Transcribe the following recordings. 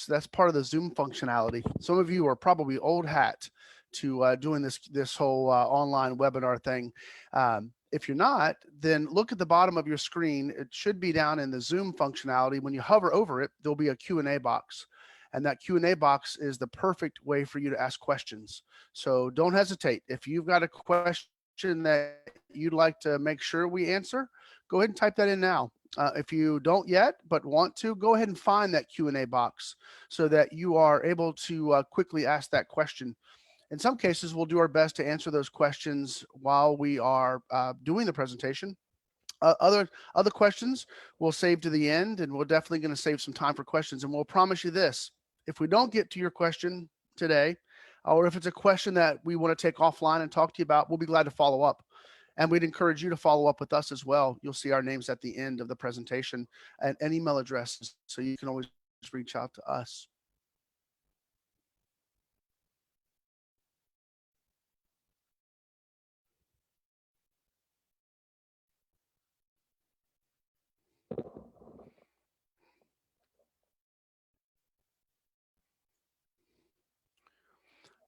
That's part of the Zoom functionality. Some of you are probably old hat to doing this whole online webinar thing. If you're not, then look at the bottom of your screen. It should be down in the Zoom functionality. When you hover over it, there'll be a Q&A box. And that Q&A box is the perfect way for you to ask questions. So don't hesitate. If you've got a question that you'd like to make sure we answer, go ahead and type that in now. If you don't yet, but want to, go ahead and find that Q&A box so that you are able to quickly ask that question. In some cases, we'll do our best to answer those questions while we are doing the presentation. Other questions we'll save to the end, and we're definitely going to save some time for questions. And we'll promise you this: if we don't get to your question today, or if it's a question that we want to take offline and talk to you about, we'll be glad to follow up. And we'd encourage you to follow up with us as well. You'll see our names at the end of the presentation and email addresses, so you can always reach out to us.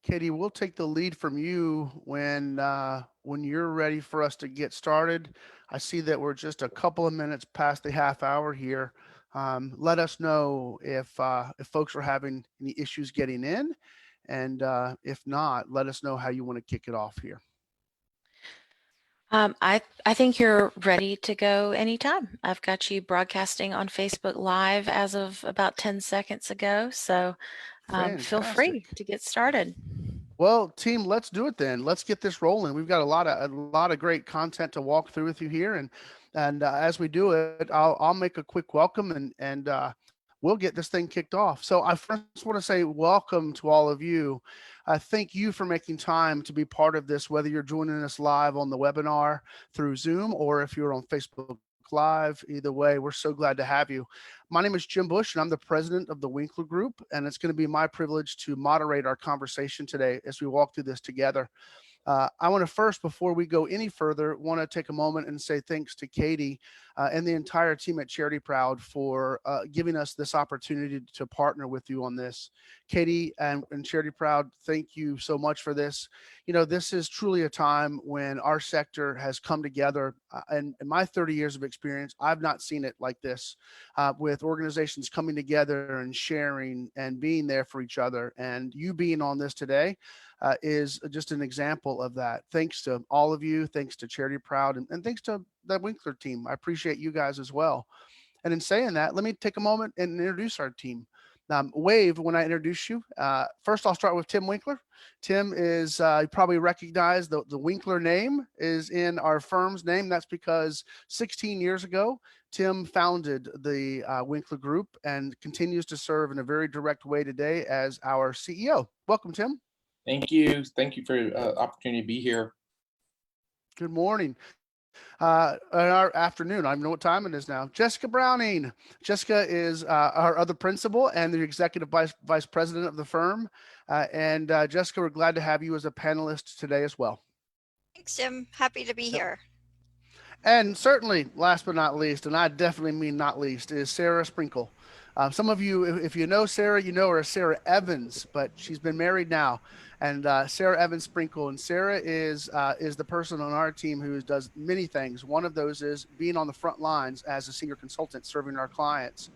Katie, we'll take the lead from you when you're ready for us to get started. I see that we're just a couple of minutes past the half hour here. Let us know if folks are having any issues getting in, and if not, let us know how you want to kick it off here. I think you're ready to go anytime. I've got you broadcasting on Facebook Live as of about 10 seconds ago, so feel free to get started. Well, team, let's do it then. Let's get this rolling. We've got a lot of great content to walk through with you here, and as we do it, I'll make a quick welcome and we'll get this thing kicked off. So I first want to say welcome to all of you. Thank you for making time to be part of this, whether you're joining us live on the webinar through Zoom or if you're on Facebook Live. Either way, we're so glad to have you. My name is Jim Bush, and I'm the president of the Winkler Group, and it's going to be my privilege to moderate our conversation today as we walk through this together. I want to first, before we go any further, want to take a moment and say thanks to Katie and the entire team at Charity Proud for giving us this opportunity to partner with you on this. Katie and Charity Proud, thank you so much for this. You know, this is truly a time when our sector has come together. And in my 30 years of experience, I've not seen it like this, with organizations coming together and sharing and being there for each other. And you being on this today is just an example of that. Thanks to all of you. Thanks to Charity Proud, and thanks to the Winkler team. I appreciate you guys as well. And in saying that, let me take a moment and introduce our team. Wave when I introduce you. First, I'll start with Tim Winkler. Tim is, you probably recognize the Winkler name is in our firm's name. That's because 16 years ago, Tim founded the Winkler Group and continues to serve in a very direct way today as our CEO. Welcome, Tim. Thank you. Thank you for the opportunity to be here. Good morning. Our afternoon. I don't know what time it is now. Jessica Browning. Jessica is our other principal and the executive vice president of the firm. And Jessica, we're glad to have you as a panelist today as well. Thanks, Jim. Happy to be here. And certainly, last but not least, and I definitely mean not least, is Sarah Sprinkle. Some of you, if you know Sarah, you know her as Sarah Evans, but she's been married now. And Sarah Evans Sprinkle, and Sarah is the person on our team who does many things. One of those is being on the front lines as a senior consultant serving our clients,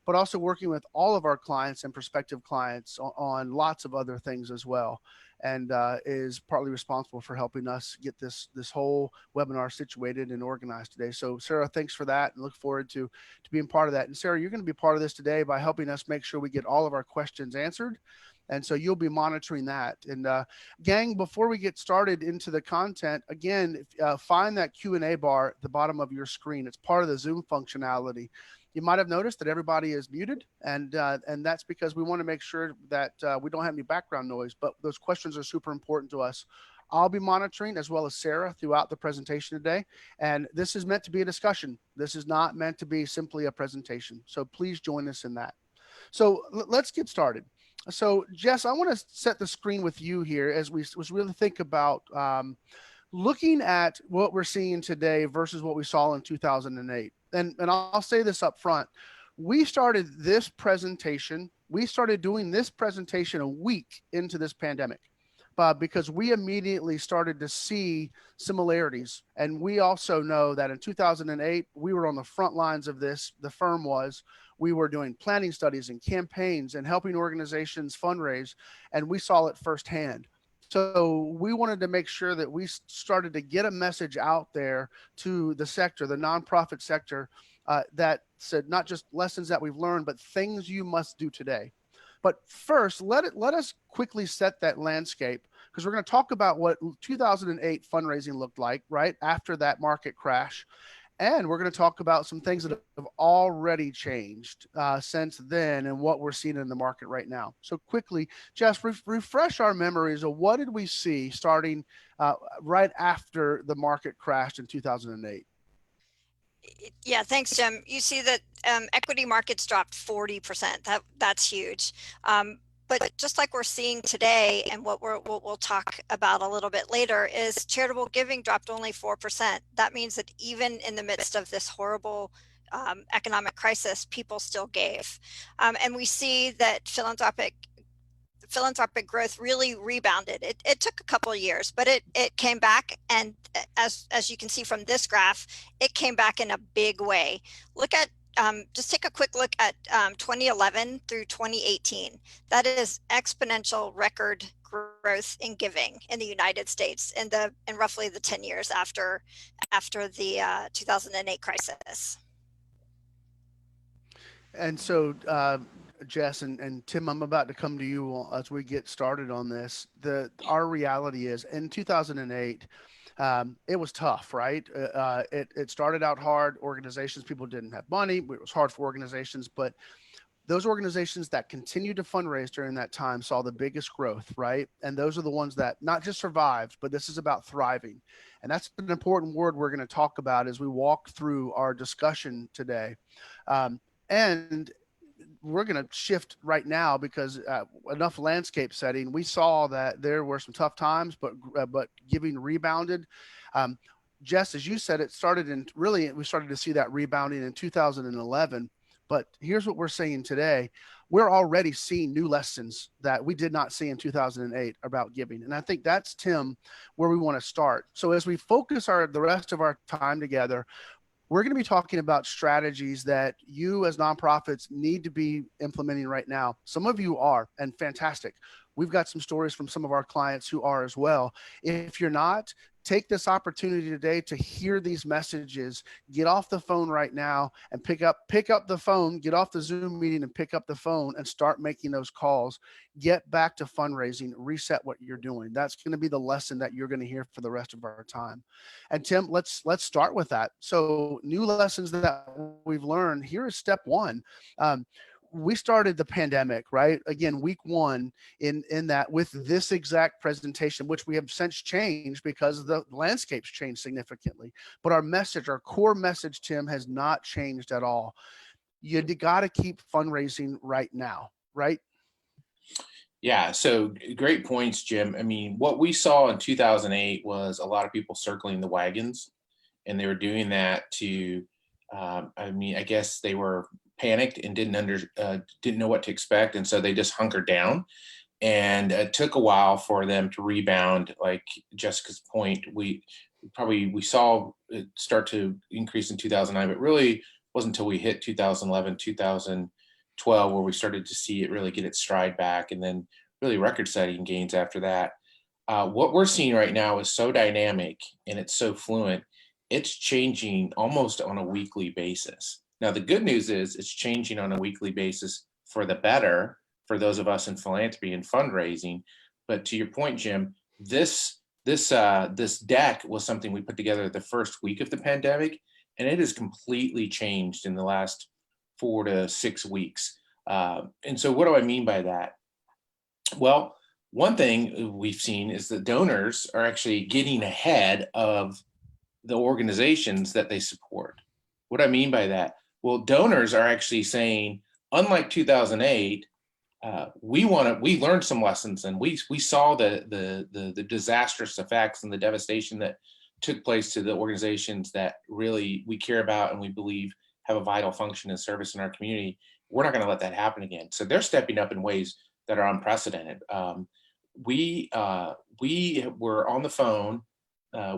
but also working with all of our clients and prospective clients on lots of other things as well, and is partly responsible for helping us get this whole webinar situated and organized today. So Sarah, thanks for that, and look forward to being part of that. And Sarah, you're going to be part of this today by helping us make sure we get all of our questions answered. And so you'll be monitoring that. And gang, before we get started into the content, again, find that Q&A bar at the bottom of your screen. It's part of the Zoom functionality. You might have noticed that everybody is muted, and that's because we want to make sure that we don't have any background noise, but those questions are super important to us. I'll be monitoring, as well as Sarah, throughout the presentation today. And this is meant to be a discussion. This is not meant to be simply a presentation. So please join us in that. So let's get started. So Jess, I want to set the screen with you here as we really think about looking at what we're seeing today versus what we saw in 2008. And I'll say this up front. We started this presentation we started doing this presentation a week into this pandemic. Because we immediately started to see similarities. And we also know that in 2008, we were on the front lines of this. The firm was. We were doing planning studies and campaigns and helping organizations fundraise, and we saw it firsthand. So we wanted to make sure that we started to get a message out there to the sector, the nonprofit sector, that said not just lessons that we've learned, but things you must do today. But first, let us quickly set that landscape, because we're going to talk about what 2008 fundraising looked like right after that market crash. And we're going to talk about some things that have already changed since then and what we're seeing in the market right now. So quickly, just refresh our memories of what did we see starting right after the market crashed in 2008. Yeah, thanks, Jim. You see that equity markets dropped 40%. That's huge. But just like we're seeing today, and what we'll talk about a little bit later, is charitable giving dropped only 4%. That means that even in the midst of this horrible economic crisis, people still gave. And we see that philanthropic growth really rebounded. It took a couple of years, but it came back, and as you can see from this graph, it came back in a big way. Look at just take a quick look at 2011 through 2018. That is exponential record growth in giving in the United States in roughly the 10 years after the 2008 crisis. And so, Jess and Tim, I'm about to come to you as we get started on this. Our reality is in 2008, it was tough, right? It started out hard. Organizations, people didn't have money. It was hard for organizations, but those organizations that continued to fundraise during that time saw the biggest growth, right? And those are the ones that not just survived, but this is about thriving. And that's an important word we're going to talk about as we walk through our discussion today. And we're going to shift right now because enough landscape setting. We saw that there were some tough times, but giving rebounded. Jess, as you said, we started to see that rebounding in 2011. But here's what we're saying today. We're already seeing new lessons that we did not see in 2008 about giving. And I think that's, Tim, where we want to start. So as we focus the rest of our time together, we're going to be talking about strategies that you as nonprofits need to be implementing right now. Some of you are, and fantastic. We've got some stories from some of our clients who are as well. If you're not, take this opportunity today to hear these messages. Get off the phone right now and pick up the phone, get off the Zoom meeting and pick up the phone and start making those calls. Get back to fundraising, reset what you're doing. That's going to be the lesson that you're going to hear for the rest of our time. And Tim, let's start with that. So new lessons that we've learned. Here is step one. We started the pandemic, right? Again, week one in that with this exact presentation, which we have since changed because the landscape's changed significantly. But our core message, Tim, has not changed at all. You got to keep fundraising right now, right? Yeah, so great points, Jim. I mean, what we saw in 2008 was a lot of people circling the wagons, and they were doing that to, I guess they were panicked and didn't know what to expect, and so they just hunkered down. And it took a while for them to rebound. Like Jessica's point, we saw it start to increase in 2009, but really wasn't until we hit 2011, 2012 where we started to see it really get its stride back, and then really record-setting gains after that. What we're seeing right now is so dynamic and it's so fluent. It's changing almost on a weekly basis. Now, the good news is it's changing on a weekly basis for the better for those of us in philanthropy and fundraising. But to your point, Jim, this deck was something we put together the first week of the pandemic, and it has completely changed in the last 4 to 6 weeks. And so what do I mean by that? Well, one thing we've seen is that donors are actually getting ahead of the organizations that they support. What do I mean by that? Well, donors are actually saying, unlike 2008, we learned some lessons, and we saw the disastrous effects and the devastation that took place to the organizations that really we care about and we believe have a vital function and service in our community. we're not going to let that happen again. So they're stepping up in ways that are unprecedented. We were on the phone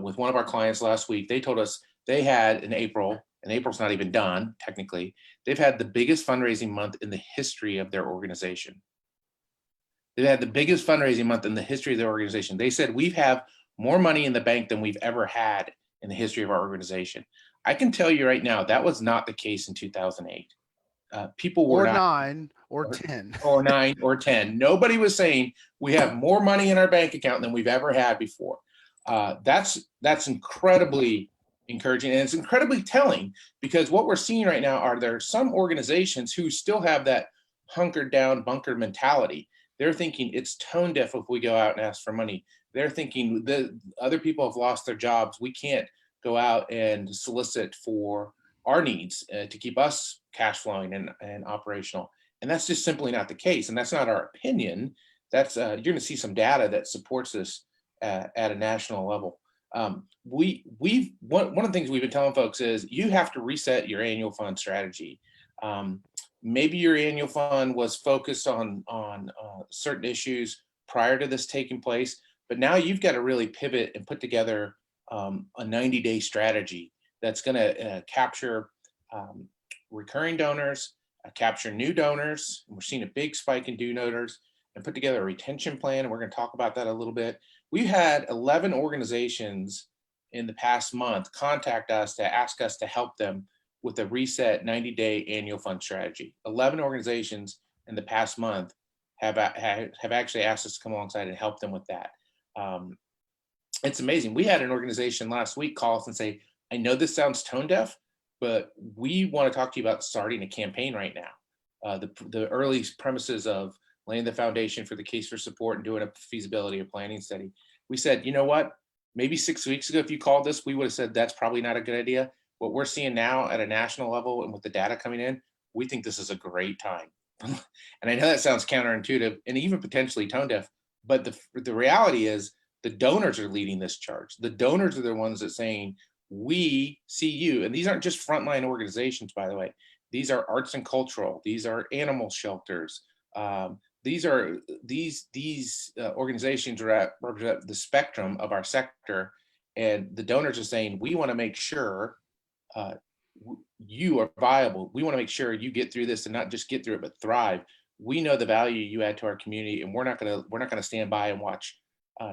with one of our clients last week. They told us they had in April, and April's not even done technically, they've had the biggest fundraising month in the history of their organization. They've had the biggest fundraising month in the history of their organization. They said, we have more money in the bank than we've ever had in the history of our organization. I can tell you right now, that was not the case in 2008. People were not, 9 or 10 or 9 or 10. Nobody was saying we have more money in our bank account than we've ever had before. That's incredibly encouraging, and it's incredibly telling, because what we're seeing right now are there some organizations who still have that hunkered down bunker mentality. They're thinking it's tone deaf if we go out and ask for money. They're thinking the other people have lost their jobs. We can't go out and solicit for our needs to keep us cash flowing and operational. And that's just simply not the case. And that's not our opinion. That's you're going to see some data that supports this at a national level. One of the things we've been telling folks is you have to reset your annual fund strategy. Maybe your annual fund was focused on certain issues prior to this taking place, but now you've got to really pivot and put together a 90-day strategy that's going to capture recurring donors, capture new donors. And we're seeing a big spike in new donors, and put together a retention plan. And we're going to talk about that a little bit. We've had 11 organizations in the past month contact us to ask us to help them with a reset 90-day annual fund strategy. 11 organizations in the past month have actually asked us to come alongside and help them with that. It's amazing. We had an organization last week call us and say, I know this sounds tone deaf, but we want to talk to you about starting a campaign right now. The early premises of laying the foundation for the case for support and doing a feasibility or planning study. We said, you know what? Maybe 6 weeks ago, if you called us, we would have said that's probably not a good idea. What we're seeing now at a national level and with the data coming in, we think this is a great time. And I know that sounds counterintuitive and even potentially tone deaf, but the reality is the donors are leading this charge. The donors are the ones that are saying, we see you. And these aren't just frontline organizations, by the way. These are arts and cultural. These are animal shelters. These organizations represent the spectrum of our sector. And the donors are saying, we want to make sure you are viable. We want to make sure you get through this and not just get through it, but thrive. We know the value you add to our community, and we're not going to stand by and watch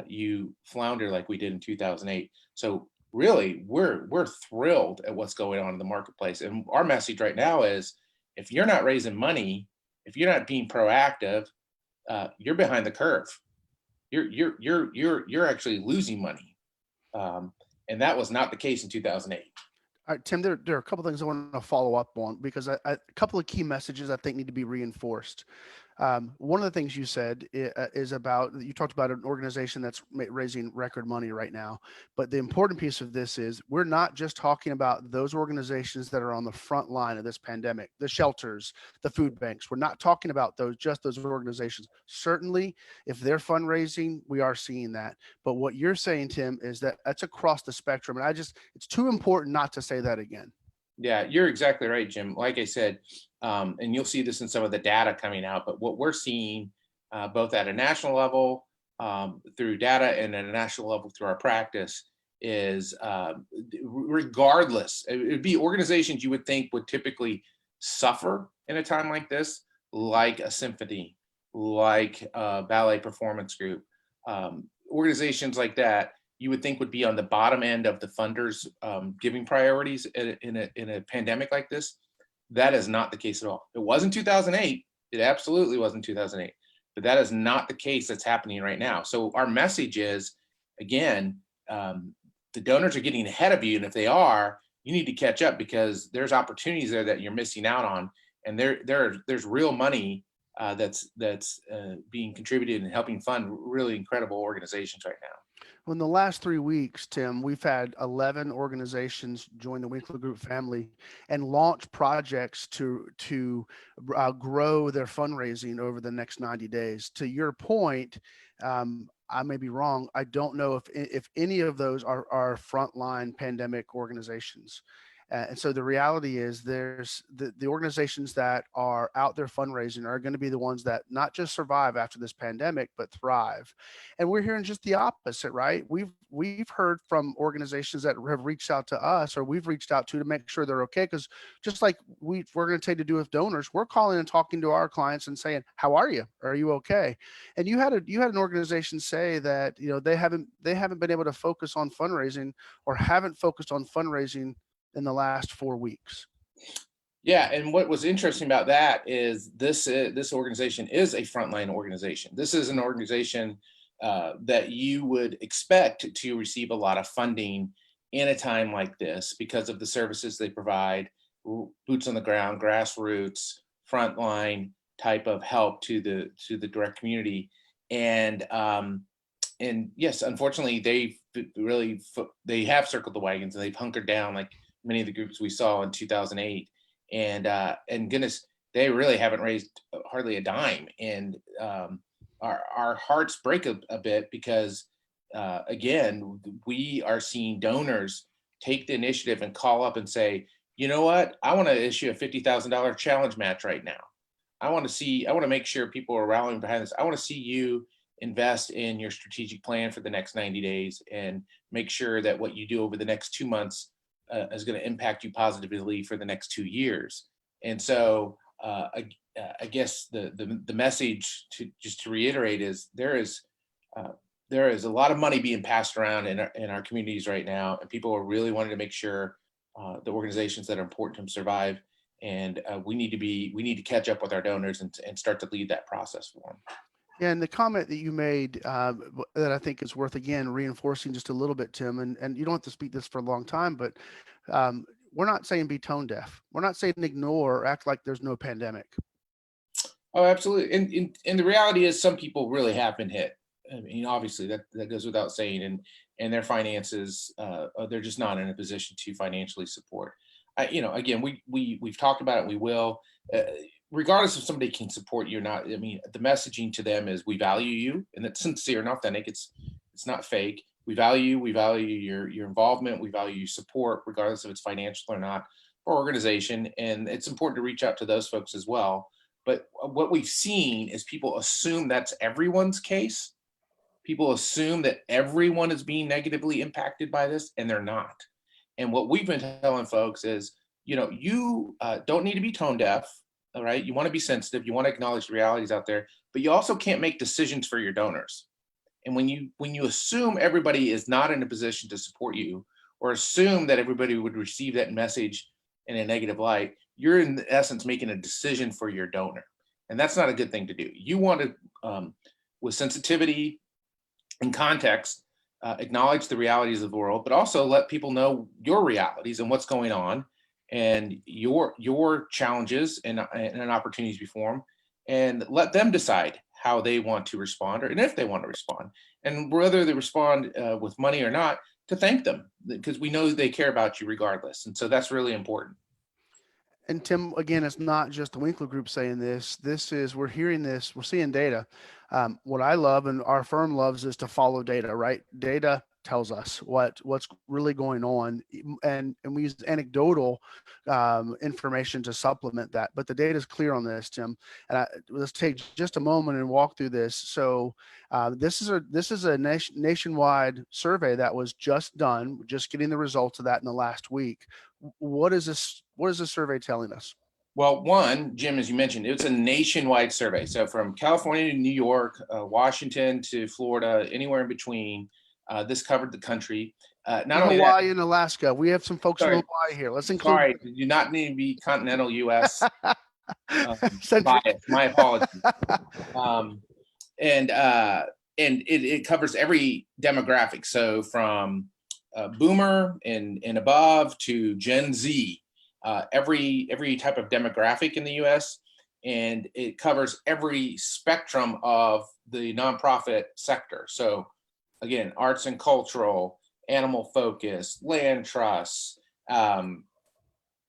you flounder like we did in 2008. So really, we're thrilled at what's going on in the marketplace. And our message right now is, if you're not raising money, if you're not being proactive, you're behind the curve. You're actually losing money, and that was not the case in 2008. All right, Tim, there are a couple of things I want to follow up on, because a couple of key messages I think need to be reinforced. One of the things you said is about, you talked about an organization that's raising record money right now. But the important piece of this is we're not just talking about those organizations that are on the front line of this pandemic, the shelters, the food banks. We're not talking about just those organizations. Certainly, if they're fundraising, we are seeing that. But what you're saying, Tim, is that that's across the spectrum. And it's too important not to say that again. Yeah, you're exactly right, Jim. Like I said, and you'll see this in some of the data coming out, but what we're seeing both at a national level through data and at a national level through our practice is regardless, it would be organizations you would think would typically suffer in a time like this, like a symphony, like a ballet performance group, organizations like that, you would think would be on the bottom end of the funders' giving priorities in a pandemic like this. That is not the case at all. It wasn't 2008. It absolutely wasn't 2008. But that is not the case that's happening right now. So our message is, again, the donors are getting ahead of you. And if they are, you need to catch up, because there's opportunities there that you're missing out on. And there's real money that's being contributed and helping fund really incredible organizations right now. Well, in the last 3 weeks, Tim, we've had 11 organizations join the Winkler Group family and launch projects to grow their fundraising over the next 90 days. To your point, I may be wrong. I don't know if any of those are frontline pandemic organizations. And so the reality is there's the organizations that are out there fundraising are going to be the ones that not just survive after this pandemic, but thrive. And we're hearing just the opposite, right? We've heard from organizations that have reached out to us, or we've reached out to make sure they're okay. Because just like we're going to take to do with donors, we're calling and talking to our clients and saying, how are you? Are you okay? And you had an organization say that, they haven't been able to focus on fundraising, or haven't focused on fundraising in the last 4 weeks. Yeah, and what was interesting about that is this organization is a frontline organization. This is an organization that you would expect to receive a lot of funding in a time like this because of the services they provide, boots on the ground, grassroots, frontline type of help to the direct community. And yes, unfortunately, they have circled the wagons, and they've hunkered down like many of the groups we saw in 2008. And goodness, they really haven't raised hardly a dime. And our hearts break a bit because, again, we are seeing donors take the initiative and call up and say, you know what, I want to issue a $50,000 challenge match right now. I want to make sure people are rallying behind this. I want to see you invest in your strategic plan for the next 90 days and make sure that what you do over the next 2 months is going to impact you positively for the next 2 years. And so I guess the message to reiterate is there is a lot of money being passed around in our communities right now, and people are really wanting to make sure the organizations that are important to them survive. And we need to catch up with our donors and start to lead that process for them. Yeah, and the comment that you made that I think is worth, again, reinforcing just a little bit, Tim, and you don't have to speak this for a long time, but we're not saying be tone deaf. We're not saying ignore or act like there's no pandemic. Oh, absolutely. And the reality is some people really have been hit. I mean, obviously that goes without saying, and their finances, they're just not in a position to financially support. Again, we've talked about it. We will, regardless if somebody can support you or not. I mean, the messaging to them is we value you, and it's sincere and authentic. It's not fake. We value your involvement. We value your support, regardless if it's financial or not, for our organization. And it's important to reach out to those folks as well. But what we've seen is people assume that's everyone's case. People assume that everyone is being negatively impacted by this, and they're not. And what we've been telling folks is, you don't need to be tone deaf. All right. You want to be sensitive. You want to acknowledge the realities out there, but you also can't make decisions for your donors. And when you assume everybody is not in a position to support you, or assume that everybody would receive that message in a negative light, you're in essence making a decision for your donor. And that's not a good thing to do. You want to, with sensitivity and context, acknowledge the realities of the world, but also let people know your realities and what's going on, and your challenges and opportunities before them, and let them decide how they want to respond, and if they want to respond, and whether they respond with money or not, to thank them, because we know they care about you regardless. And so that's really important. And Tim, again, it's not just the Winkler Group saying this. We're hearing this, we're seeing data. What I love and our firm loves is to follow data, right? Data tells us what's really going on, and we use anecdotal information to supplement that. But the data is clear on this, Tim. And let's take just a moment and walk through this. So this is a nationwide survey that was just done, just getting the results of that in the last week. What is this survey telling us? Well, one, Jim, as you mentioned, it's a nationwide survey. So from California to New York, Washington to Florida, anywhere in between, this covered the country. Not only Hawaii and Alaska. We have some folks in Hawaii here. Let's include. Sorry, you do not need to be continental U.S. Bias. My apologies. And it covers every demographic. So from boomer and above to Gen Z, every type of demographic in the U.S., and it covers every spectrum of the nonprofit sector. So again, arts and cultural, animal focus, land trusts,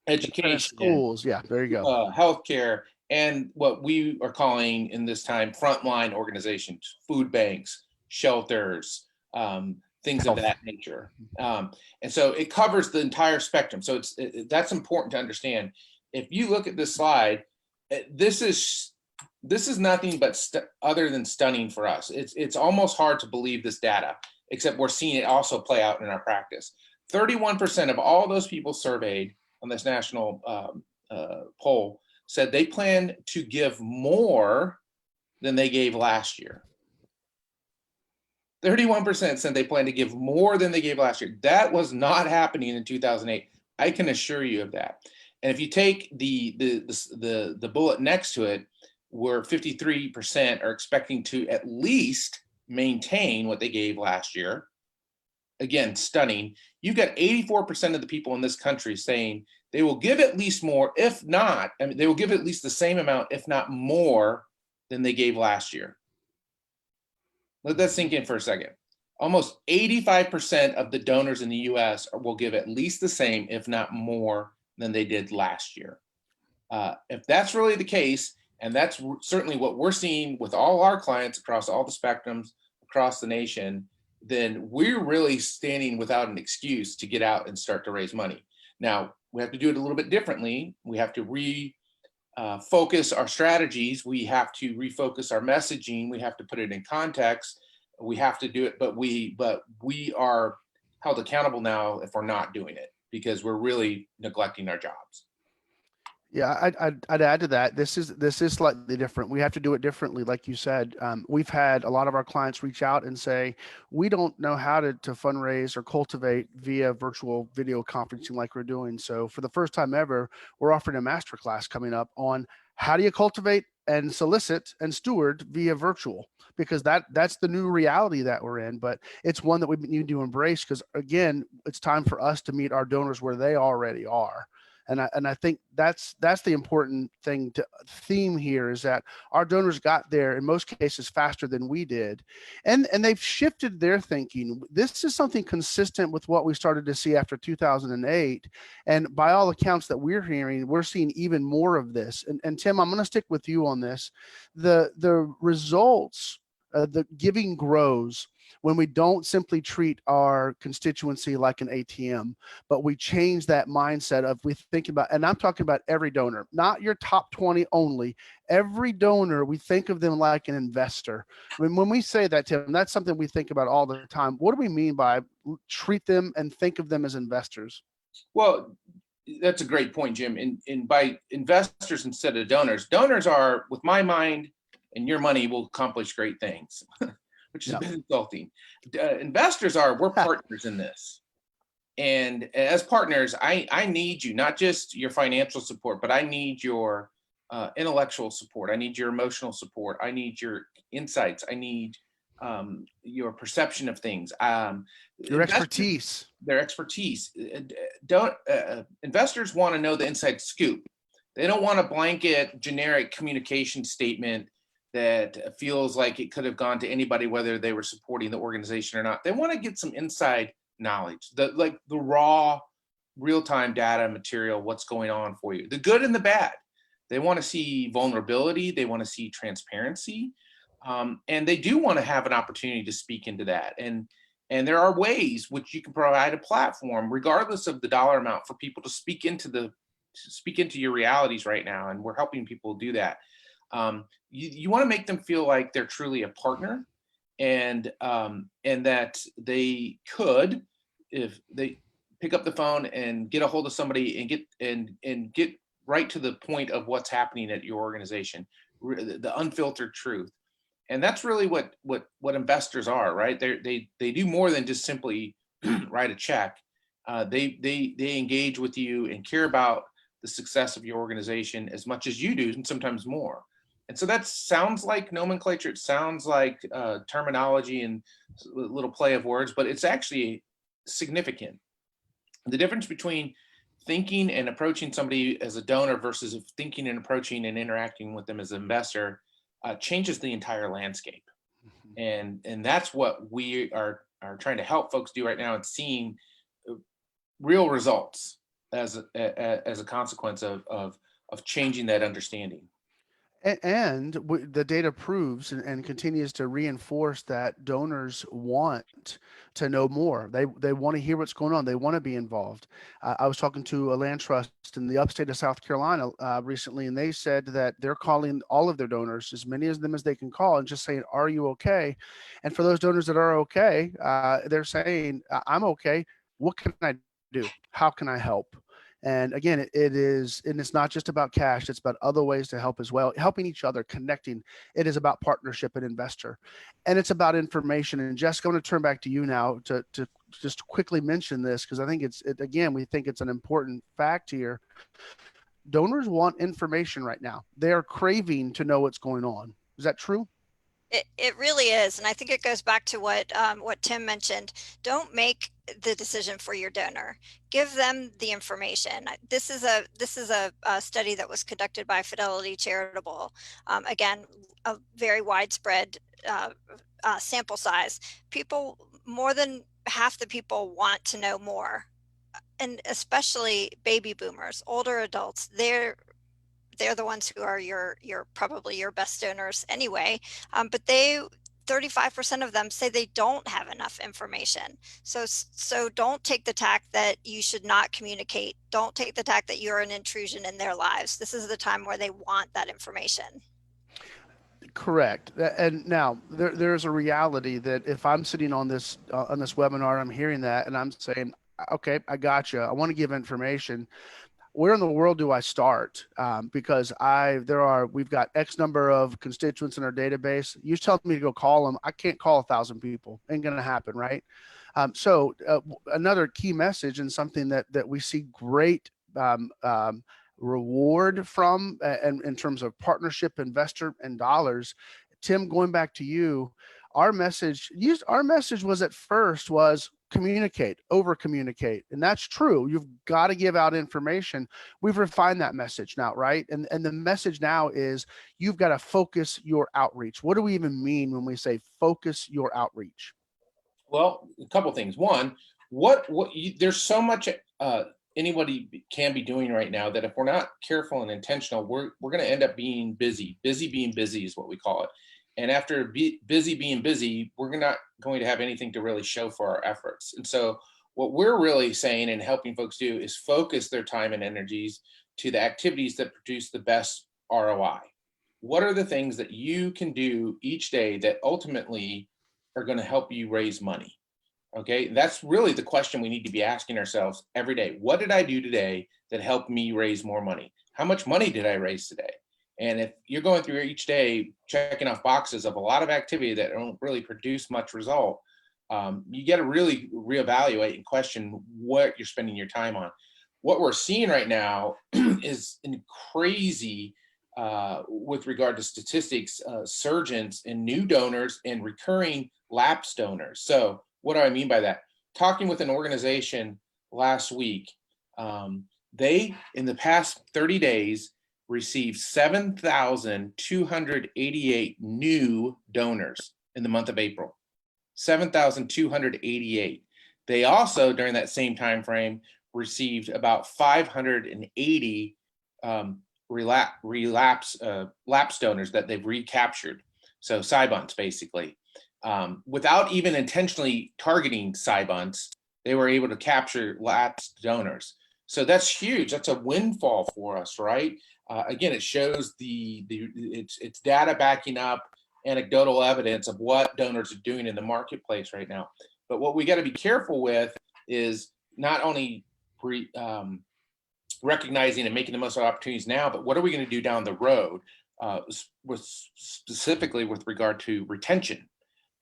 education, schools, yeah, there you go, healthcare, and what we are calling in this time frontline organizations, food banks, shelters, things of that nature. And so it covers the entire spectrum. So that's important to understand. If you look at this slide, this is nothing but other than stunning for us. It's almost hard to believe this data, except we're seeing it also play out in our practice. 31% of all those people surveyed on this national poll said they plan to give more than they gave last year. 31% said they plan to give more than they gave last year. That was not happening in 2008. I can assure you of that. And if you take the bullet next to it, where 53% are expecting to at least maintain what they gave last year. Again, stunning. You've got 84% of the people in this country saying they will give at least more, if not, I mean, they will give at least the same amount, if not more, than they gave last year. Let that sink in for a second. Almost 85% of the donors in the US will give at least the same, if not more, than they did last year. If that's really the case, and that's certainly what we're seeing with all our clients across all the spectrums across the nation, then we're really standing without an excuse to get out and start to raise money. Now, we have to do it a little bit differently. We have to refocus our strategies. We have to refocus our messaging. We have to put it in context. We have to do it, but we are held accountable now if we're not doing it, because we're really neglecting our jobs. Yeah, I'd add to that. This is slightly different. We have to do it differently, like you said. We've had a lot of our clients reach out and say, we don't know how to fundraise or cultivate via virtual video conferencing like we're doing. So for the first time ever, we're offering a masterclass coming up on how do you cultivate and solicit and steward via virtual, because that's the new reality that we're in. But it's one that we need to embrace, because again, it's time for us to meet our donors where they already are. And I think that's the important theme here, is that our donors got there in most cases faster than we did, and they've shifted their thinking. This is something consistent with what we started to see after 2008, and by all accounts that we're hearing, we're seeing even more of this. And Tim, I'm going to stick with you on this. The results, the giving grows when we don't simply treat our constituency like an ATM, but we change that mindset of we think about, and I'm talking about every donor, not your top 20 only, every donor, we think of them like an investor. When we say that, Tim, that's something we think about all the time. What do we mean by treat them and think of them as investors? Well, that's a great point, Jim. And by investors instead of donors are, with my mind and your money, will accomplish great things. Which is a bit insulting. Investors we're partners in this. And as partners, I need you, not just your financial support, but I need your intellectual support. I need your emotional support. I need your insights. I need your perception of things. Your expertise. Their expertise. Investors want to know the inside scoop. They don't want a blanket generic communication statement that feels like it could have gone to anybody, whether they were supporting the organization or not. They want to get some inside knowledge, the raw, real-time data material, what's going on for you, the good and the bad. They want to see vulnerability. They want to see transparency. And they do want to have an opportunity to speak into that. And there are ways which you can provide a platform, regardless of the dollar amount, for people to speak into your realities right now. And we're helping people do that. You want to make them feel like they're truly a partner, and that they could, if they pick up the phone and get a hold of somebody and get right to the point of what's happening at your organization, the unfiltered truth. And that's really what investors are, right? They do more than just simply write a check. They engage with you and care about the success of your organization as much as you do, and sometimes more. And so that sounds like nomenclature. It sounds like terminology and a little play of words, but it's actually significant. The difference between thinking and approaching somebody as a donor versus thinking and approaching and interacting with them as an investor changes the entire landscape. And that's what we are trying to help folks do right now, and seeing real results as a consequence of changing that understanding. The data proves and continues to reinforce that donors want to know more. They want to hear what's going on. They want to be involved. I was talking to a land trust in the upstate of South Carolina recently, and they said that they're calling all of their donors, as many of them as they can call, and just saying, "Are you okay?" And for those donors that are okay, they're saying, "I'm okay. What can I do? How can I help?" And again, it is, and it's not just about cash, it's about other ways to help as well, helping each other, connecting. It is about partnership and investor. And it's about information. And Jessica, I'm going to turn back to you now to just quickly mention this, because I think again, we think it's an important fact here. Donors want information right now. They are craving to know what's going on. Is that true? It really is, and I think it goes back to what Tim mentioned. Don't make the decision for your donor. Give them the information. This is a study that was conducted by Fidelity Charitable. Again, a very widespread sample size. People, more than half the people want to know more, and especially baby boomers, older adults. They're the ones who are your probably your best donors anyway. But 35% of them say they don't have enough information. So don't take the tack that you should not communicate. Don't take the tack that you're an intrusion in their lives. This is the time where they want that information. Correct. And now there's a reality that if I'm sitting on this webinar, I'm hearing that and I'm saying, okay, I got you. I want to give information. Where in the world do I start? Because we've got X number of constituents in our database. You tell me to go call them. I can't call 1,000 people. Ain't going to happen, right? So another key message, and something that we see great reward from, and in terms of partnership, investor, and dollars. Tim, going back to you, our message was at first was communicate, over communicate. And that's true. You've got to give out information. We've refined that message now, right? And the message now is you've got to focus your outreach. What do we even mean when we say focus your outreach? Well, a couple things. One, there's so much anybody can be doing right now that if we're not careful and intentional, we're going to end up being busy. Busy being busy is what we call it. And after busy being busy, we're not going to have anything to really show for our efforts. And so what we're really saying and helping folks do is focus their time and energies to the activities that produce the best ROI. What are the things that you can do each day that ultimately are going to help you raise money? Okay, that's really the question we need to be asking ourselves every day. What did I do today that helped me raise more money? How much money did I raise today? And if you're going through each day checking off boxes of a lot of activity that don't really produce much result, you got to really reevaluate and question what you're spending your time on. What we're seeing right now is crazy with regard to statistics, surgeons and new donors and recurring lapsed donors. So what do I mean by that? Talking with an organization last week, they, in the past 30 days, received 7,288 new donors in the month of April. 7,288. They also, during that same time frame, received about 580 lapse donors that they've recaptured. So SIBUNTs, basically. Without even intentionally targeting SIBUNTs, they were able to capture lapsed donors. So that's huge. That's a windfall for us, right? Again, it shows it's data backing up anecdotal evidence of what donors are doing in the marketplace right now. But what we got to be careful with is not only recognizing and making the most of opportunities now, but what are we going to do down the road, specifically with regard to retention,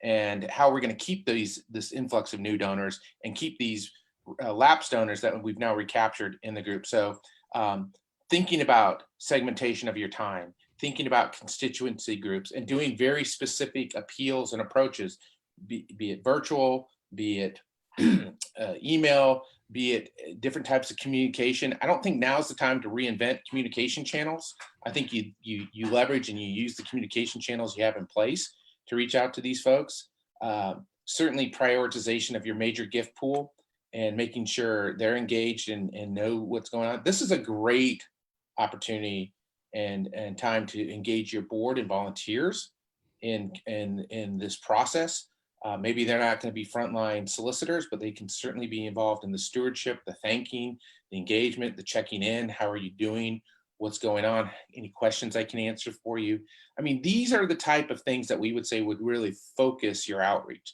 and how we're going to keep this influx of new donors and keep these lapsed donors that we've now recaptured in the group. So thinking about segmentation of your time, thinking about constituency groups, and doing very specific appeals and approaches, be it virtual, be it email, be it different types of communication. I don't think now's the time to reinvent communication channels. I think you leverage and you use the communication channels you have in place to reach out to these folks. Certainly prioritization of your major gift pool and making sure they're engaged and know what's going on. This is a great opportunity and time to engage your board and volunteers in this process. Maybe they're not going to be frontline solicitors, but they can certainly be involved in the stewardship, the thanking, the engagement, the checking in. How are you doing? What's going on? Any questions I can answer for you? I mean, these are the type of things that we would say would really focus your outreach.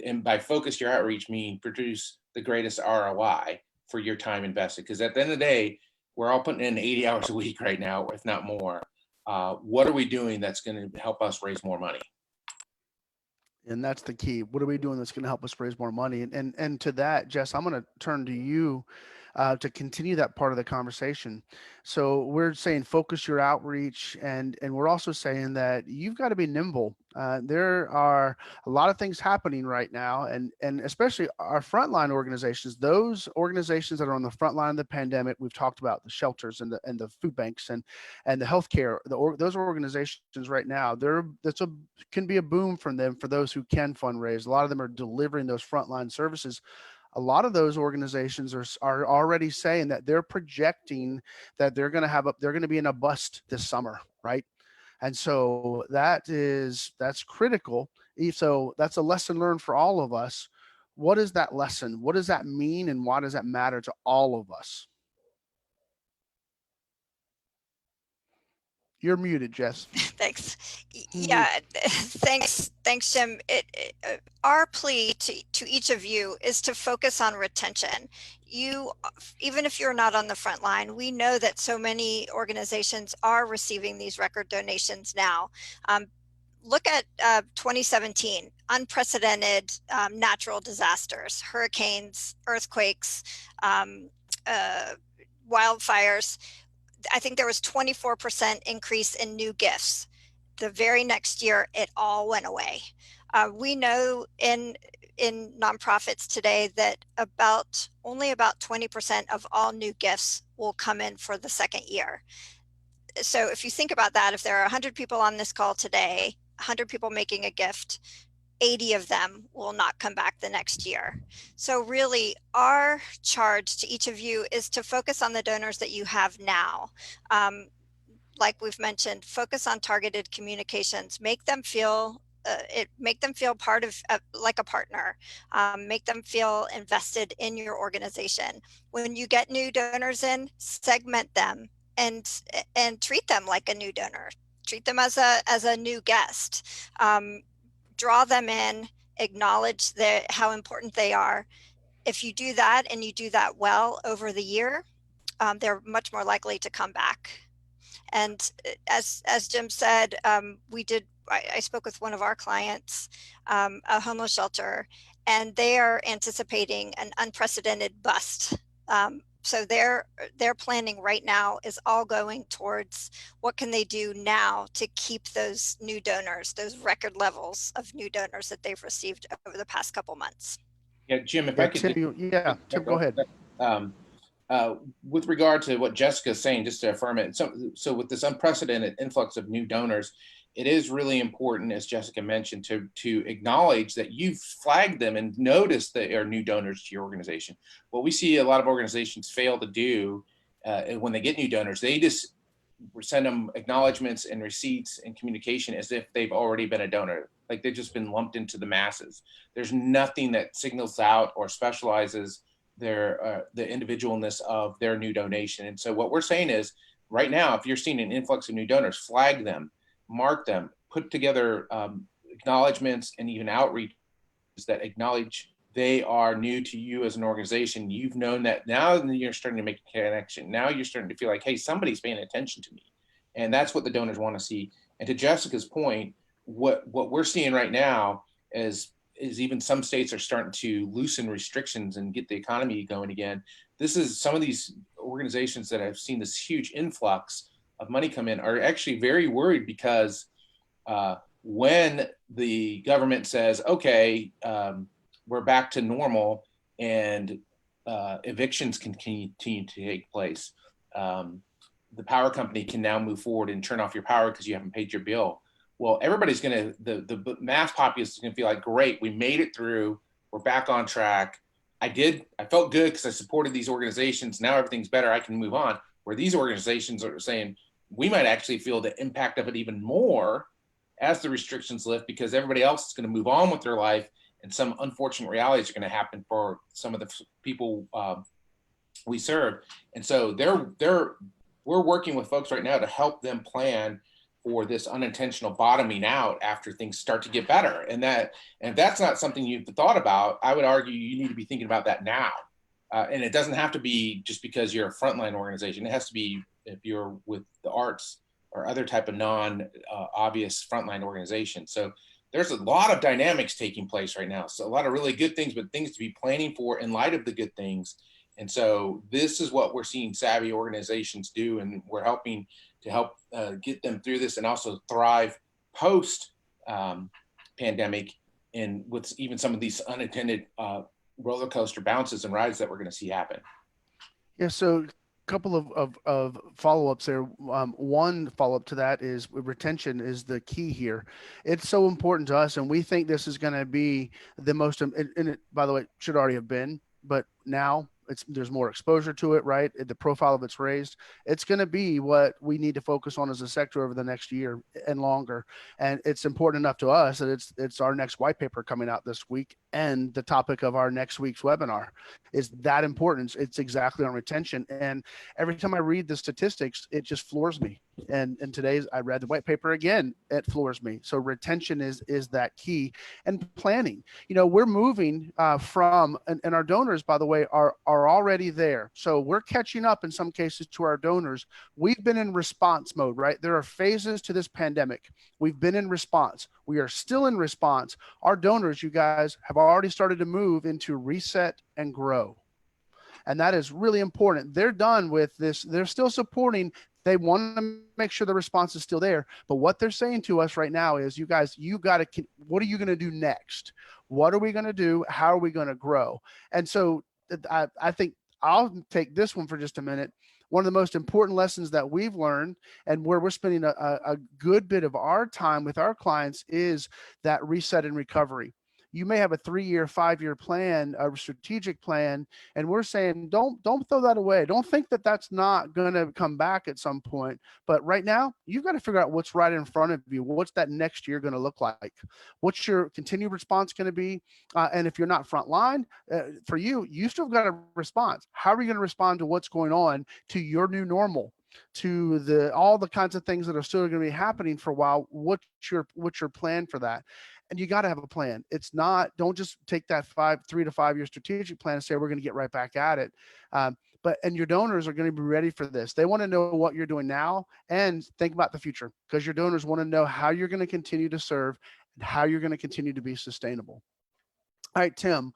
And by focus your outreach, mean produce the greatest ROI for your time invested. Because at the end of the day, we're all putting in 80 hours a week right now, if not more. What are we doing that's going to help us raise more money? And that's the key. What are we doing that's going to help us raise more money? And to that, Jess, I'm going to turn to you to continue that part of the conversation. So we're saying focus your outreach, and we're also saying that you've got to be nimble. There are a lot of things happening right now, and especially our frontline organizations, those organizations that are on the front line of the pandemic. We've talked about the shelters and the food banks and the healthcare. Those organizations right now, can be a boom for them, for those who can fundraise. A lot of them are delivering those frontline services. A lot of those organizations are already saying that they're projecting that they're going to be in a bust this summer, right? And so that's critical. So that's a lesson learned for all of us. What is that lesson? What does that mean, and why does that matter to all of us? You're muted, Jess. Thanks. Yeah, thanks, Jim. Our plea to each of you is to focus on retention. Even if you're not on the front line, we know that so many organizations are receiving these record donations now. Look at 2017, unprecedented natural disasters, hurricanes, earthquakes, wildfires. I think there was 24% increase in new gifts. The very next year, it all went away. We know in nonprofits today that only about 20% of all new gifts will come in for the second year. So if you think about that, if there are 100 people on this call today, 100 people making a gift, 80 of them will not come back the next year. So really, our charge to each of you is to focus on the donors that you have now. Like we've mentioned, focus on targeted communications. Make them feel part of, like a partner. Make them feel invested in your organization. When you get new donors in, segment them and treat them like a new donor. Treat them as a new guest. Draw them in, acknowledge how important they are. If you do that, and you do that well over the year, they're much more likely to come back. And as Jim said, I spoke with one of our clients, a homeless shelter, and they are anticipating an unprecedented bust. So their planning right now is all going towards what can they do now to keep those new donors, those record levels of new donors that they've received over the past couple months. Yeah, Jim, if I could. Tim, go ahead. With regard to what Jessica's saying, just to affirm it, so with this unprecedented influx of new donors, it is really important, as Jessica mentioned, to acknowledge that you've flagged them and noticed that they are new donors to your organization. What we see a lot of organizations fail to do when they get new donors, they just send them acknowledgments and receipts and communication as if they've already been a donor, like they've just been lumped into the masses. There's nothing that signals out or specializes the individualness of their new donation. And so what we're saying is, right now, if you're seeing an influx of new donors, flag them, mark them, put together acknowledgments and even outreach that acknowledge they are new to you as an organization. You've known that. Now you're starting to make a connection. Now you're starting to feel like, hey, somebody's paying attention to me. And that's what the donors want to see. And to Jessica's point, what we're seeing right now is even some states are starting to loosen restrictions and get the economy going again. This is some of these organizations that have seen this huge influx of money come in are actually very worried, because when the government says, okay, we're back to normal and evictions can continue to take place, the power company can now move forward and turn off your power because you haven't paid your bill. Well, everybody's going to, the mass populace is going to feel like, great, we made it through. We're back on track. I felt good because I supported these organizations. Now everything's better. I can move on. Where these organizations are saying, we might actually feel the impact of it even more as the restrictions lift, because everybody else is going to move on with their life, and some unfortunate realities are going to happen for some of the people we serve. And so we're working with folks right now to help them plan for this unintentional bottoming out after things start to get better. And if that's not something you've thought about, I would argue you need to be thinking about that now. And it doesn't have to be just because you're a frontline organization. It has to be if you're with the arts or other type of non-obvious frontline organization. So there's a lot of dynamics taking place right now. So a lot of really good things, but things to be planning for in light of the good things. And so this is what we're seeing savvy organizations do, and we're helping to help get them through this and also thrive post pandemic, and with even some of these unintended roller coaster bounces and rides that we're going to see happen. Yeah, so couple of follow-ups there. One follow-up to that is retention is the key here. It's so important to us, and we think this is going to be the most, and it, by the way, should already have been, but now there's more exposure to it, right? The profile of it's raised. It's going to be what we need to focus on as a sector over the next year and longer. And it's important enough to us that it's our next white paper coming out this week, and the topic of our next week's webinar is that important. It's exactly on retention. And every time I read the statistics, it just floors me. And today's, I read the white paper again, it floors me. So retention is that key, and planning. You know, we're moving from, and our donors, by the way, are already there. So we're catching up in some cases to our donors. We've been in response mode, right? There are phases to this pandemic. We've been in response. We are still in response. Our donors, you guys, have already started to move into reset and grow. And that is really important. They're done with this. They're still supporting. They want to make sure the response is still there. But what they're saying to us right now is, you guys, you got to, what are you going to do next? What are we going to do? How are we going to grow? And so I think I'll take this one for just a minute. One of the most important lessons that we've learned, and where we're spending a good bit of our time with our clients, is that reset and recovery. You may have a 3-year, 5-year plan, a strategic plan, and we're saying, don't throw that away. Don't think that that's not going to come back at some point. But right now, you've got to figure out what's right in front of you. What's that next year going to look like? What's your continued response going to be? And if you're not frontline, for you still got a response. How are you going to respond to what's going on, to your new normal, to all the kinds of things that are still going to be happening for a while? What's your plan for that? And you got to have a plan. It's not, don't just take that 3 to 5 year strategic plan and say, we're going to get right back at it. And your donors are going to be ready for this. They want to know what you're doing now, and think about the future, because your donors want to know how you're going to continue to serve and how you're going to continue to be sustainable. All right, Tim,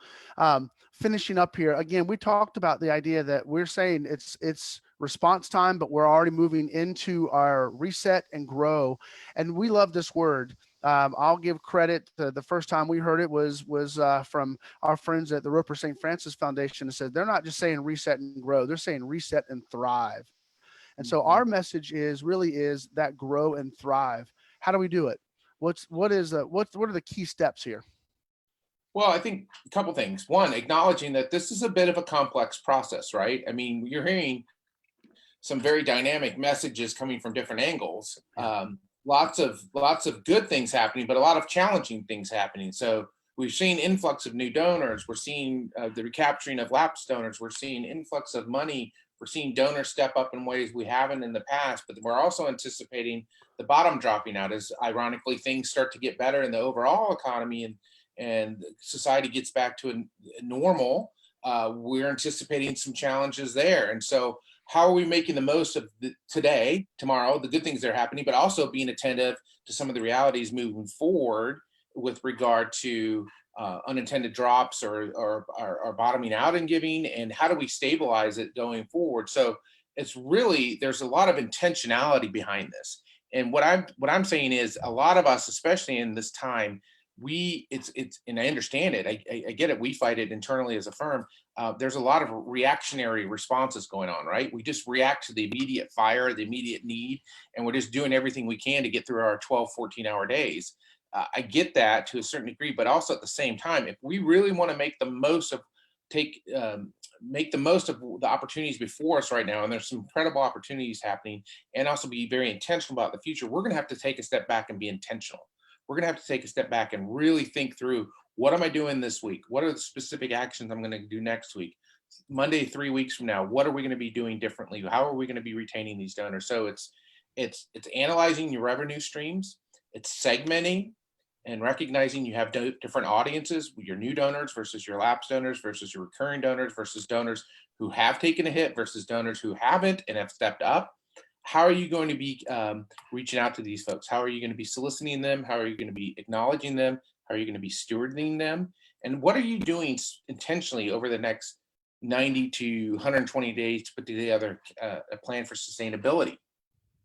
finishing up here. Again, we talked about the idea that we're saying it's response time, but we're already moving into our reset and grow. And we love this word. I'll give credit to the first time we heard it was from our friends at the Roper St. Francis Foundation, and said they're not just saying reset and grow, they're saying reset and thrive. And so our message is that grow and thrive. How do we do it? What are the key steps here? Well, I think a couple things. One, acknowledging that this is a bit of a complex process, right? I mean, you're hearing some very dynamic messages coming from different angles. Lots of good things happening, but a lot of challenging things happening. So we've seen influx of new donors. We're seeing the recapturing of lapsed donors. We're seeing influx of money. We're seeing donors step up in ways we haven't in the past, but we're also anticipating the bottom dropping out as, ironically, things start to get better in the overall economy and society gets back to a normal. We're anticipating some challenges there. And so how are we making the most of today, tomorrow, the good things that are happening, but also being attentive to some of the realities moving forward with regard to unintended drops or bottoming out in giving, and how do we stabilize it going forward? So it's really, there's a lot of intentionality behind this. And what I'm saying is, a lot of us, especially in this time, and I understand it. I get it. We fight it internally as a firm. There's a lot of reactionary responses going on, right? We just react to the immediate fire, the immediate need, and we're just doing everything we can to get through our 12, 14-hour days. I get that to a certain degree, but also at the same time, if we really want to make the most of, make the most of the opportunities before us right now. And there's some incredible opportunities happening, and also be very intentional about the future. We're going to have to take a step back and be intentional. We're going to have to take a step back and really think through, what am I doing this week? What are the specific actions I'm going to do next week? Monday, 3 weeks from now, what are we going to be doing differently? How are we going to be retaining these donors? So it's analyzing your revenue streams, it's segmenting and recognizing you have different audiences, your new donors versus your lapsed donors versus your recurring donors versus donors who have taken a hit versus donors who haven't and have stepped up. How are you going to be reaching out to these folks? How are you going to be soliciting them? How are you going to be acknowledging them? How are you going to be stewarding them? And what are you doing intentionally over the next 90 to 120 days to put together a plan for sustainability?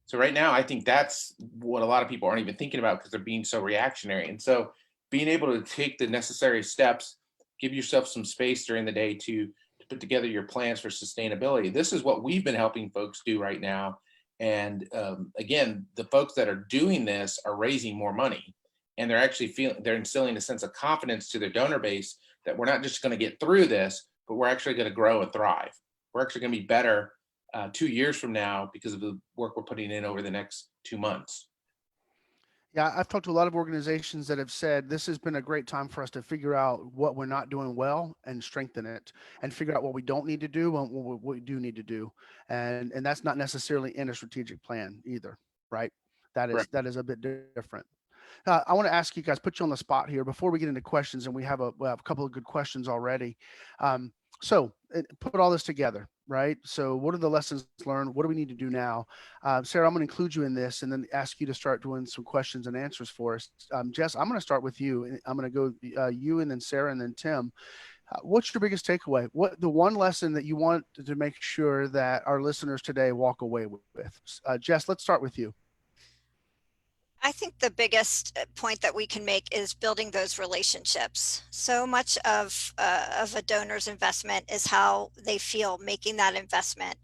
So right now, I think that's what a lot of people aren't even thinking about, because they're being so reactionary. And so being able to take the necessary steps, give yourself some space during the day to put together your plans for sustainability. This is what we've been helping folks do right now. And again, the folks that are doing this are raising more money, and they're actually they're instilling a sense of confidence to their donor base that we're not just going to get through this, but we're actually going to grow and thrive. We're actually going to be better 2 years from now because of the work we're putting in over the next 2 months. Yeah, I've talked to a lot of organizations that have said this has been a great time for us to figure out what we're not doing well and strengthen it, and figure out what we don't need to do and what we do need to do. And that's not necessarily in a strategic plan either, right? That is a bit different. I want to ask you guys, put you on the spot here before we get into questions, and we have a couple of good questions already. So put all this together, right? So what are the lessons learned? What do we need to do now? Sarah, I'm going to include you in this and then ask you to start doing some questions and answers for us. Jess, I'm going to start with you. I'm going to go you, and then Sarah, and then Tim. What's your biggest takeaway? What the one lesson that you want to make sure that our listeners today walk away with? Jess, let's start with you. I think the biggest point that we can make is building those relationships. So much of a donor's investment is how they feel making that investment.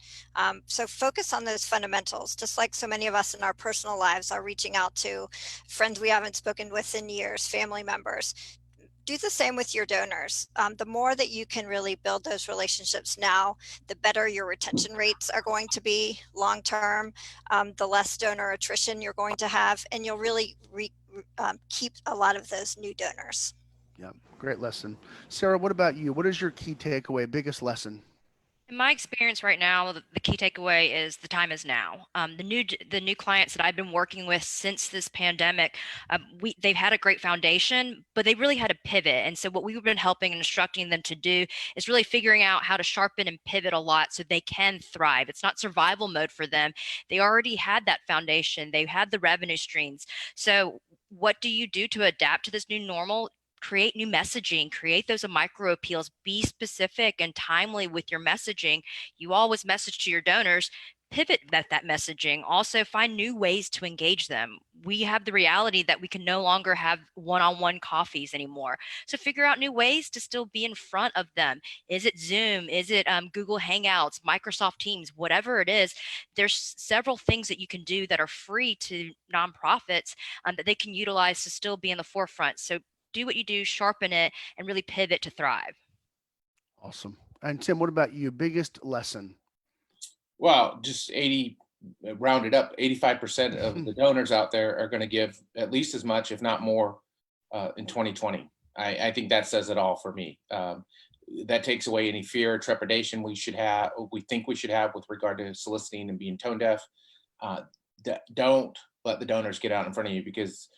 So focus on those fundamentals, just like so many of us in our personal lives are reaching out to friends we haven't spoken with in years, family members. Do the same with your donors. The more that you can really build those relationships now, the better your retention rates are going to be long term, the less donor attrition you're going to have, and you'll really keep a lot of those new donors. Yeah, great lesson. Sarah, what about you? What is your key takeaway, biggest lesson? In my experience right now, the key takeaway is the time is now. The new clients that I've been working with since this pandemic, they've had a great foundation, but they really had to pivot. And so what we've been helping and instructing them to do is really figuring out how to sharpen and pivot a lot so they can thrive. It's not survival mode for them. They already had that foundation. They had the revenue streams. So what do you do to adapt to this new normal? Create new messaging, create those micro appeals, be specific and timely with your messaging. You always message to your donors, pivot that messaging. Also find new ways to engage them. We have the reality that we can no longer have one-on-one coffees anymore. So figure out new ways to still be in front of them. Is it Zoom? Is it Google Hangouts, Microsoft Teams, whatever it is? There's several things that you can do that are free to nonprofits that they can utilize to still be in the forefront. So do what you do, sharpen it, and really pivot to thrive. Awesome. And Tim, what about you? Biggest lesson? Well, just rounded up, 85% of the donors out there are going to give at least as much, if not more, in 2020. I think that says it all for me. That takes away any fear or trepidation we think we should have with regard to soliciting and being tone deaf. Don't let the donors get out in front of you, because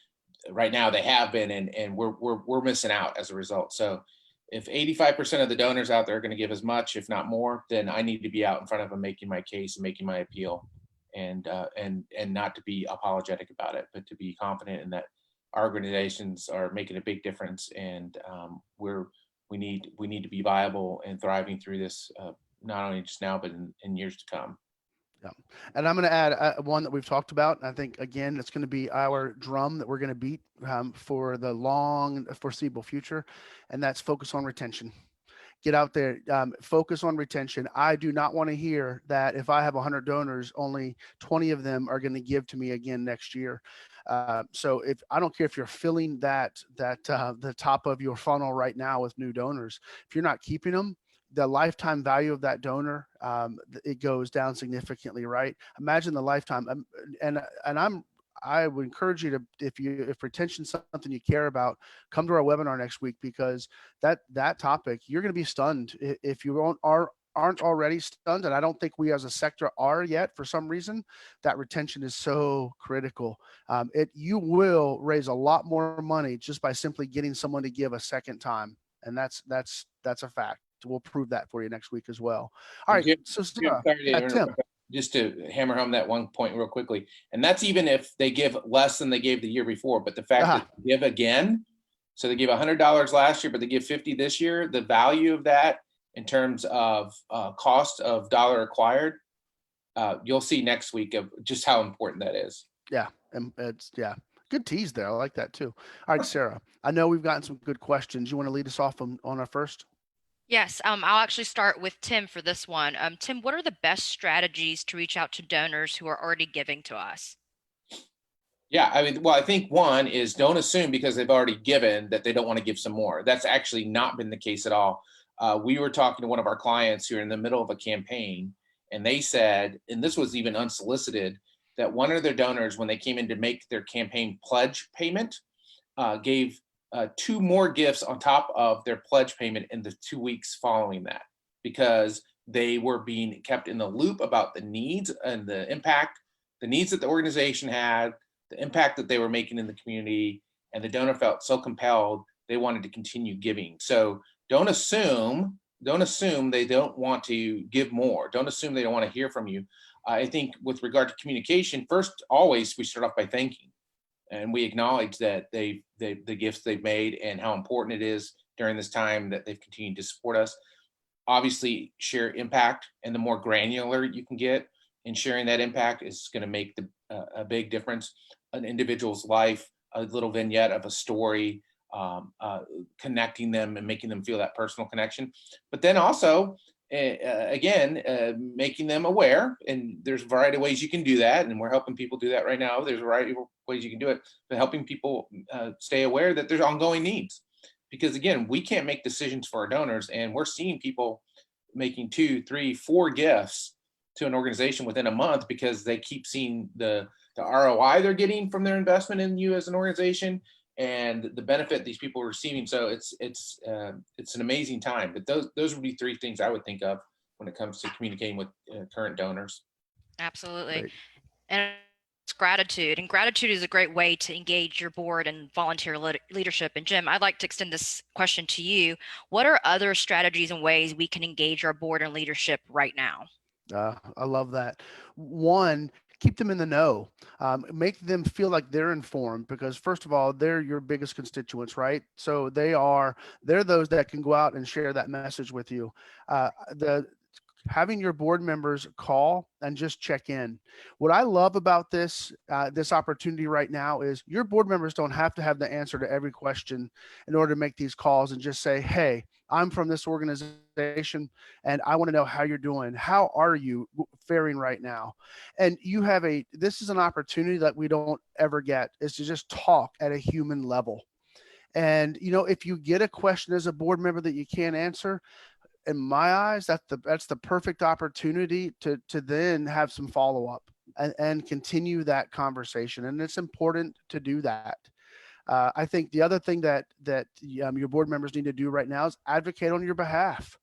right now they have been, and we're missing out as a result. So if 85% of the donors out there are going to give as much, if not more, then I need to be out in front of them making my case and making my appeal, and not to be apologetic about it, but to be confident in that our organizations are making a big difference, and we need to be viable and thriving through this, not only just now, but in years to come. Yeah. And I'm going to add one that we've talked about. I think, again, it's going to be our drum that we're going to beat for the long foreseeable future. And that's focus on retention. Get out there, focus on retention. I do not want to hear that if I have 100 donors, only 20 of them are going to give to me again next year. So I don't care if you're filling the top of your funnel right now with new donors, if you're not keeping them, the lifetime value of that donor, it goes down significantly, right? Imagine the lifetime, I would encourage you to, if retention is something you care about, come to our webinar next week, because that topic, you're going to be stunned if you aren't already stunned. And I don't think we as a sector are yet. For some reason, that retention is so critical. You will raise a lot more money just by simply getting someone to give a second time. And that's a fact. We'll prove that for you next week as well. All right. Jim, So Tim, just to hammer home that one point real quickly, and that's even if they give less than they gave the year before, but the fact that they give again, so they gave $100 last year, but they give 50 this year, the value of that in terms of cost of dollar acquired, you'll see next week of just how important that is. Yeah. And good tease there. I like that too. All right, Sarah, I know we've gotten some good questions. You want to lead us off on our first? Yes, I'll actually start with Tim for this one. Tim, what are the best strategies to reach out to donors who are already giving to us? Yeah, I think one is, don't assume because they've already given that they don't want to give some more. That's actually not been the case at all. We were talking to one of our clients who are in the middle of a campaign, and they said, and this was even unsolicited, that one of their donors, when they came in to make their campaign pledge payment, gave 2 more gifts on top of their pledge payment in the 2 weeks following that, because they were being kept in the loop about the needs and the impact, the needs that the organization had, the impact that they were making in the community, and the donor felt so compelled they wanted to continue giving. So don't assume they don't want to give more. Don't assume they don't want to hear from you. I think with regard to communication, first, always we start off by thanking. And we acknowledge that the gifts they've made and how important it is during this time that they've continued to support us. Obviously, share impact, and the more granular you can get in sharing that impact is going to make a big difference. An individual's life, a little vignette of a story, connecting them and making them feel that personal connection. But then also, making them aware, and there's a variety of ways you can do that, and we're helping people do that right now. There's a variety of ways you can do it, but helping people stay aware that there's ongoing needs, because again, we can't make decisions for our donors, and we're seeing people making 2, 3, 4 gifts to an organization within a month because they keep seeing the ROI they're getting from their investment in you as an organization and the benefit these people are receiving. So it's an amazing time. But those would be 3 things I would think of when it comes to communicating with current donors. Absolutely. Great. And it's gratitude. And gratitude is a great way to engage your board and volunteer leadership. And Jim, I'd like to extend this question to you. What are other strategies and ways we can engage our board and leadership right now? I love that. One, keep them in the know. Make them feel like they're informed, because first of all, they're your biggest constituents, right? So they're those that can go out and share that message with you. Having your board members call and just check in. What I love about this opportunity right now is your board members don't have to have the answer to every question in order to make these calls, and just say, hey, I'm from this organization and I want to know how you're doing. How are you faring right now? And this is an opportunity that we don't ever get, is to just talk at a human level. And, if you get a question as a board member that you can't answer, in my eyes, that's the perfect opportunity to then have some follow-up and continue that conversation. And it's important to do that. I think the other thing that your board members need to do right now is advocate on your behalf.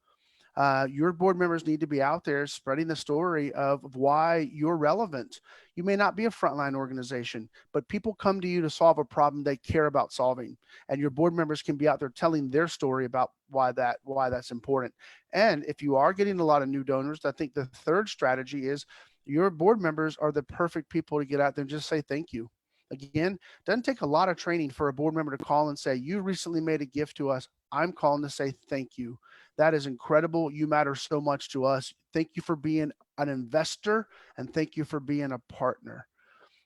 Your board members need to be out there spreading the story of why you're relevant. You may not be a frontline organization, but people come to you to solve a problem they care about solving. And your board members can be out there telling their story about why that's important. And if you are getting a lot of new donors, I think the third strategy is your board members are the perfect people to get out there and just say thank you. Again, it doesn't take a lot of training for a board member to call and say, you recently made a gift to us. I'm calling to say thank you. That is incredible. You matter so much to us. Thank you for being an investor, and thank you for being a partner.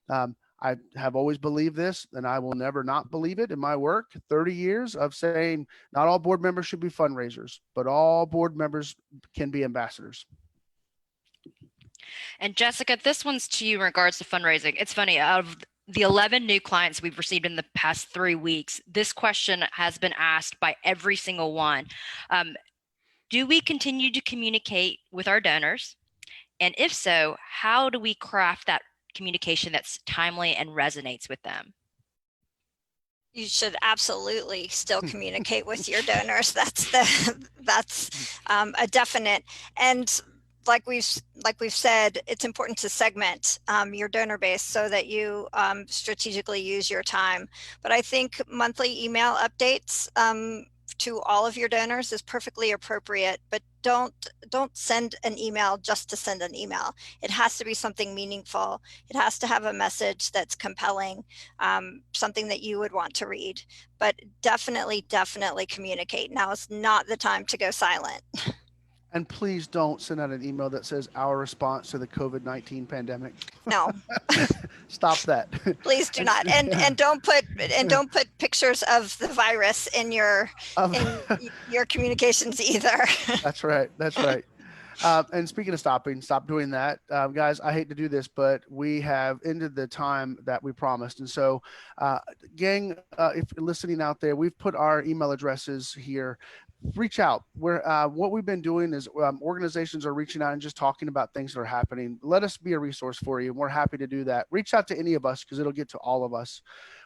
I have always believed this, and I will never not believe it in my work. 30 years of saying not all board members should be fundraisers, but all board members can be ambassadors. And Jessica, this one's to you in regards to fundraising. It's funny, out of the 11 new clients we've received in the past 3 weeks, this question has been asked by every single one. Do we continue to communicate with our donors? And if so, how do we craft that communication that's timely and resonates with them? You should absolutely still communicate with your donors. That's a definite. And like we've said, it's important to segment your donor base so that you strategically use your time. But I think monthly email updates to all of your donors is perfectly appropriate, but don't send an email just to send an email. It has to be something meaningful. It has to have a message that's compelling, something that you would want to read. But definitely communicate. Now is not the time to go silent. And please don't send out an email that says our response to the COVID-19 pandemic. No. Stop that. Please do not. And don't put pictures of the virus in your communications either. That's right. That's right. And speaking of stop doing that, guys, I hate to do this, but we have ended the time that we promised. And so, gang, if you're listening out there, we've put our email addresses here. Reach out. What we've been doing is organizations are reaching out and just talking about things that are happening. Let us be a resource for you. And we're happy to do that. Reach out to any of us because it'll get to all of us.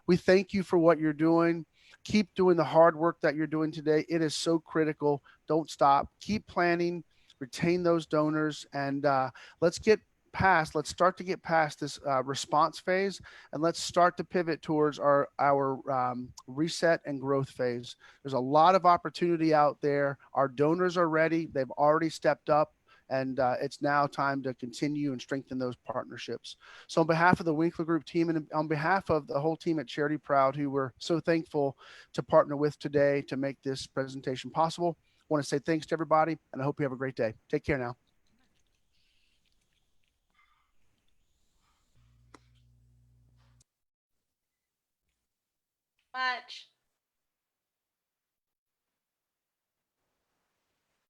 We thank you for what you're doing. Keep doing the hard work that you're doing today. It is so critical. Don't stop. Keep planning. Retain those donors, and let's start to get past this response phase, and let's start to pivot towards our reset and growth phase. There's a lot of opportunity out there. Our donors are ready. They've already stepped up, and it's now time to continue and strengthen those partnerships. So on behalf of the Winkler Group team and on behalf of the whole team at Charity Proud, who we're so thankful to partner with today to make this presentation possible, I want to say thanks to everybody, and I hope you have a great day. Take care now. Much.